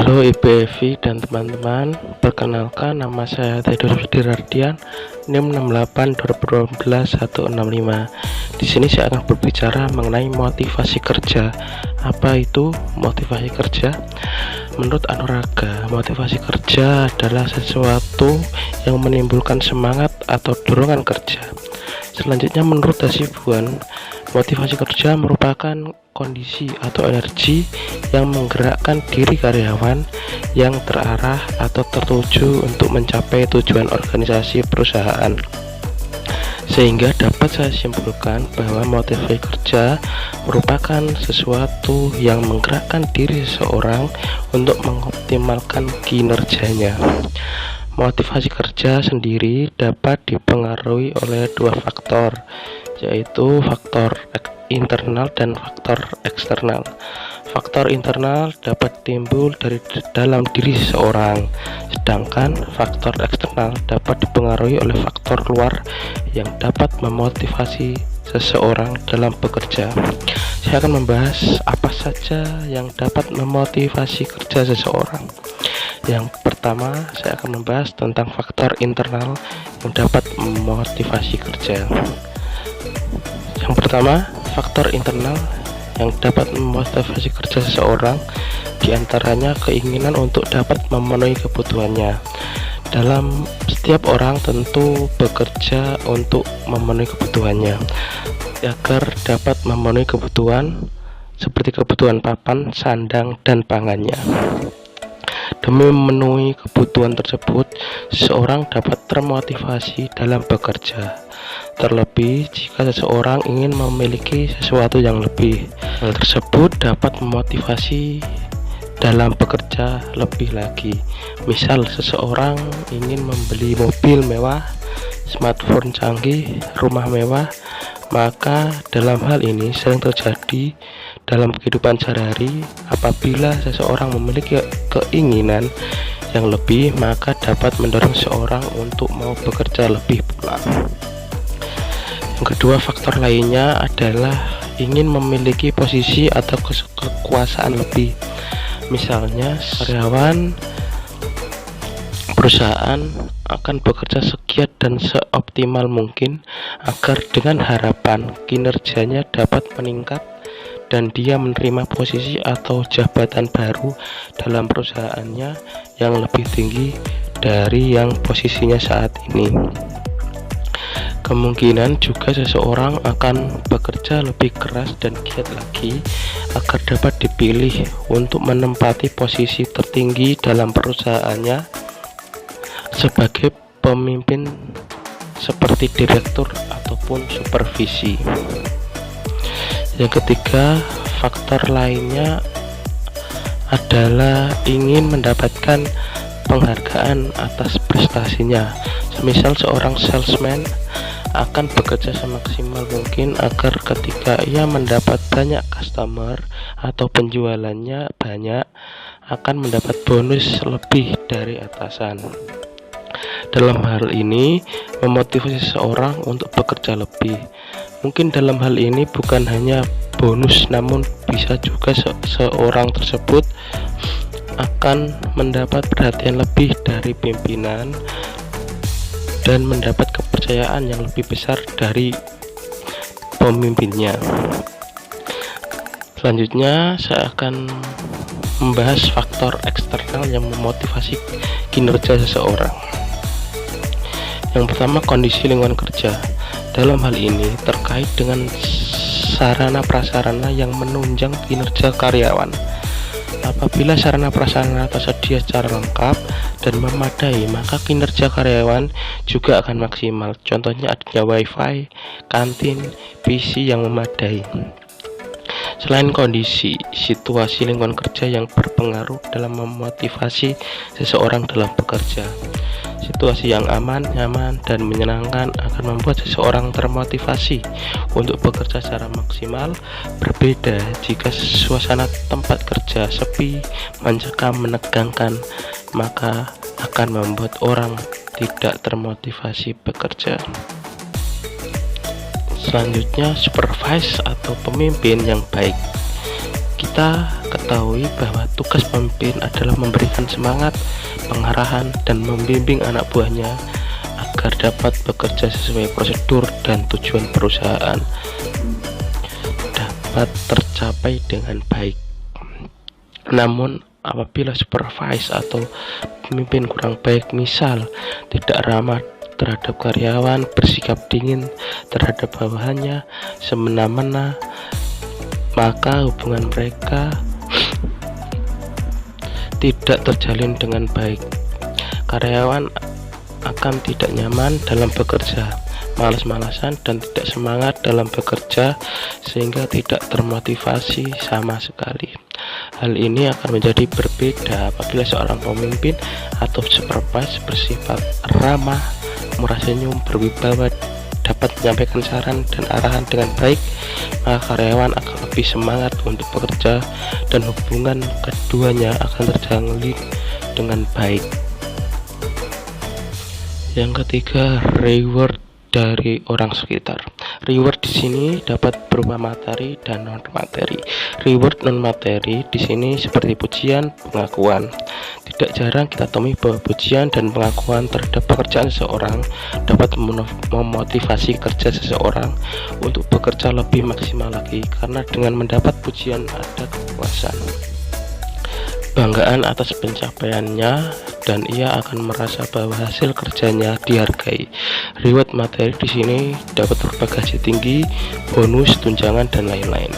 Halo IPFI dan teman-teman, perkenalkan nama saya Theodor Widirardian, NIM 682012 Di sini saya akan berbicara mengenai motivasi kerja. Apa itu motivasi kerja? Menurut Anuraga, motivasi kerja adalah sesuatu yang menimbulkan semangat atau dorongan kerja. Selanjutnya, menurut Hasibuan, motivasi kerja merupakan kondisi atau energi yang menggerakkan diri karyawan yang terarah atau tertuju untuk mencapai tujuan organisasi perusahaan. Sehingga dapat saya simpulkan bahwa motivasi kerja merupakan sesuatu yang menggerakkan diri seseorang untuk mengoptimalkan kinerjanya. Motivasi kerja sendiri dapat dipengaruhi oleh dua faktor, yaitu faktor internal dan faktor eksternal. Faktor internal dapat timbul dari dalam diri seseorang, sedangkan faktor eksternal dapat dipengaruhi oleh faktor luar yang dapat memotivasi seseorang dalam bekerja. Saya akan membahas apa saja yang dapat memotivasi kerja seseorang. Yang pertama, saya akan membahas tentang faktor internal yang dapat memotivasi kerja. Yang pertama, faktor internal yang dapat memotivasi kerja seseorang, diantaranya keinginan untuk dapat memenuhi kebutuhannya. Dalam setiap orang tentu bekerja untuk memenuhi kebutuhannya, agar dapat memenuhi kebutuhan seperti kebutuhan papan, sandang, dan pangannya. Demi memenuhi kebutuhan tersebut, seseorang dapat termotivasi dalam bekerja. Terlebih jika seseorang ingin memiliki sesuatu yang lebih, hal tersebut dapat memotivasi dalam bekerja lebih lagi. Misal seseorang ingin membeli mobil mewah, smartphone canggih, rumah mewah, maka dalam hal ini sering terjadi dalam kehidupan sehari-hari. Apabila seseorang memiliki keinginan yang lebih, maka dapat mendorong seseorang untuk mau bekerja lebih pula. Yang kedua, faktor lainnya adalah ingin memiliki posisi atau kekuasaan lebih. Misalnya karyawan perusahaan akan bekerja segiat dan seoptimal mungkin agar dengan harapan kinerjanya dapat meningkat dan dia menerima posisi atau jabatan baru dalam perusahaannya yang lebih tinggi dari yang posisinya saat ini. Kemungkinan juga seseorang akan bekerja lebih keras dan giat lagi agar dapat dipilih untuk menempati posisi tertinggi dalam perusahaannya sebagai pemimpin seperti direktur ataupun supervisi. Yang ketiga, faktor lainnya adalah ingin mendapatkan penghargaan atas prestasinya. Semisal seorang salesman akan bekerja semaksimal mungkin agar ketika ia mendapat banyak customer atau penjualannya banyak, akan mendapat bonus lebih dari atasan. Dalam hal ini memotivasi seseorang untuk bekerja lebih. Mungkin dalam hal ini bukan hanya bonus, namun bisa juga seorang tersebut akan mendapat perhatian lebih dari pimpinan dan mendapat kepercayaan yang lebih besar dari pemimpinnya. Selanjutnya saya akan membahas faktor eksternal yang memotivasi kinerja seseorang. Yang pertama, kondisi lingkungan kerja. Dalam hal ini terkait dengan sarana prasarana yang menunjang kinerja karyawan. Apabila sarana prasarana tersedia secara lengkap dan memadai, maka kinerja karyawan juga akan maksimal. Contohnya adanya wifi, kantin, PC yang memadai. Selain kondisi, situasi lingkungan kerja yang berpengaruh dalam memotivasi seseorang dalam bekerja. Situasi yang aman, nyaman, dan menyenangkan akan membuat seseorang termotivasi untuk bekerja secara maksimal. Berbeda jika suasana tempat kerja sepi, mencekam, menegangkan, maka akan membuat orang tidak termotivasi bekerja. Selanjutnya, supervise atau pemimpin yang baik. Kita ketahui bahwa tugas pemimpin adalah memberikan semangat, pengarahan, dan membimbing anak buahnya agar dapat bekerja sesuai prosedur dan tujuan perusahaan dapat tercapai dengan baik. Namun, apabila supervise atau pemimpin kurang baik, misal tidak ramah terhadap karyawan, bersikap dingin terhadap bawahannya, semena-mena, maka hubungan mereka tidak terjalin dengan baik. Karyawan akan tidak nyaman dalam bekerja, malas-malasan, dan tidak semangat dalam bekerja, sehingga tidak termotivasi sama sekali. Hal ini akan menjadi berbeda apabila seorang pemimpin atau supervisor bersifat ramah, murah senyum, berwibawa, dapat menyampaikan saran dan arahan dengan baik, maka karyawan akan lebih semangat untuk bekerja dan hubungan keduanya akan terjalin dengan baik. Yang ketiga, reward dari orang sekitar. Reward di sini dapat berupa materi dan non materi. Reward non materi di sini seperti pujian, pengakuan. Tidak jarang kita temui bahwa pujian dan pengakuan terhadap pekerjaan seseorang dapat memotivasi kerja seseorang untuk bekerja lebih maksimal lagi, karena dengan mendapat pujian ada kepuasan, banggaan atas pencapaiannya, dan ia akan merasa bahwa hasil kerjanya dihargai. Reward materi di sini dapat berupa gaji tinggi, bonus, tunjangan, dan lain-lain.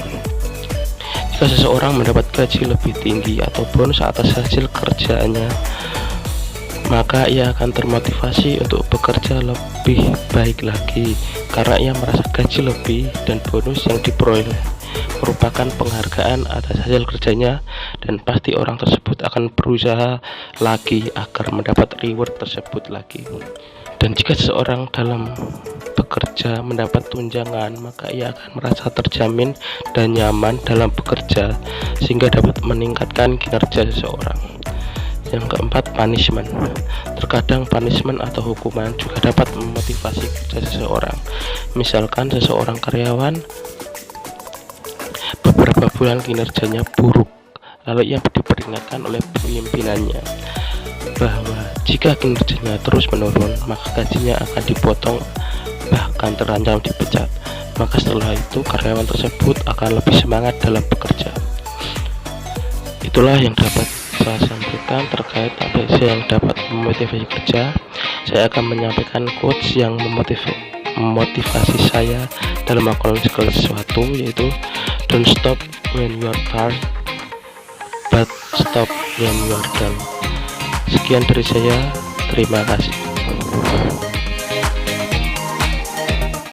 Jika seseorang mendapat gaji lebih tinggi atau bonus atas hasil kerjanya, maka ia akan termotivasi untuk bekerja lebih baik lagi, karena ia merasa gaji lebih dan bonus yang diperoleh merupakan penghargaan atas hasil kerjanya, dan pasti orang tersebut akan berusaha lagi agar mendapat reward tersebut lagi. Dan jika seseorang dalam bekerja mendapat tunjangan, maka ia akan merasa terjamin dan nyaman dalam bekerja, sehingga dapat meningkatkan kinerja seseorang. Yang keempat, punishment. Terkadang punishment atau hukuman juga dapat memotivasi kerja seseorang. Misalkan seseorang karyawan beberapa bulan kinerjanya buruk, lalu ia diperingatkan oleh pimpinannya bahwa jika kinerjanya terus menurun, maka gajinya akan dipotong, bahkan terancam dipecat. Maka setelah itu karyawan tersebut akan lebih semangat dalam bekerja. Itulah yang dapat saya sampaikan terkait ABC yang dapat memotivasi kerja. Saya akan menyampaikan quotes yang memotivasi saya dalam melakukan segala sesuatu, yaitu don't stop when you are tired, but stop when you are done. Sekian dari saya, terima kasih.